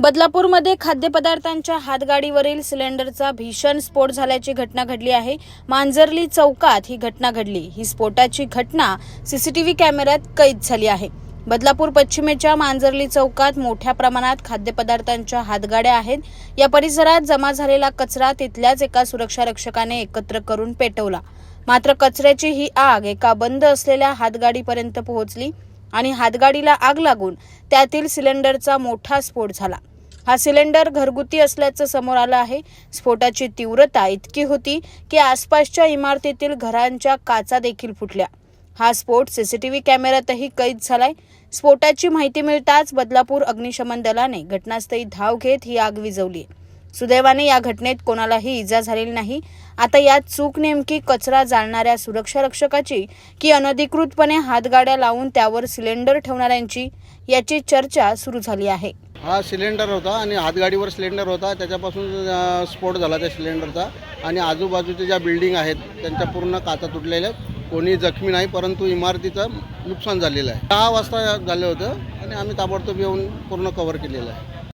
बदलापूरमध्ये खाद्यपदार्थांच्या हातगाडीवरील सिलेंडरचा भीषण स्फोट झाल्याची घटना घडली आहे। मांजर्ली चौकात ही घटना घडली। ही स्फोटाची घटना सीसीटीव्ही कॅमेऱ्यात कैद झाली आहे। बदलापूर पश्चिमेच्या मांजर्ली चौकात मोठ्या प्रमाणात खाद्यपदार्थांच्या हातगाड्या आहेत। या परिसरात जमा झालेला कचरा तिथल्याच एका सुरक्षा रक्षकाने एकत्र करून पेटवला। मात्र कचऱ्याची ही आग एका बंद असलेल्या हातगाडीपर्यंत पोहोचली आणि हातगाडीला आग लागून त्यातील सिलेंडरचा मोठा स्फोट झाला। हा सिलेंडर घरगुती असल्याचं समोर आलं आहे। स्फोटाची तीव्रता इतकी होती की आसपासच्या इमारतीतील घरांच्या काचा देखील फुटल्या। हा स्फोट सीसीटीव्ही कॅमेऱ्यातही कैद झालाय। स्फोटाची माहिती मिळताच बदलापूर अग्निशमन दलाने घटनास्थळी धाव घेत ही आग विझवली। सुदैवाने या घटनेत कोणालाही इजा झालेली नाही। आता यात चूक नेमकी कचरा जाळणाऱ्या सुरक्षा रक्षकाची की अनधिकृतपणे हातगाड्या लावून त्यावर सिलेंडर ठेवणाऱ्यांची, याची चर्चा सुरू झाली आहे। हा सिलेंडर होता आणि हातगाडीवर सिलेंडर होता, त्याच्यापासून स्फोट झाला त्या सिलेंडरचा। आणि आजूबाजूच्या ज्या बिल्डिंग आहेत त्यांच्या पूर्ण काचा तुटलेल्या आहेत। कोणी जखमी नाही, परंतु इमारतीचं नुकसान झालेलं आहे। 10 वाजता झालं होतं आणि आम्ही ताबडतोब येऊन पूर्ण कव्हर केलेलं आहे।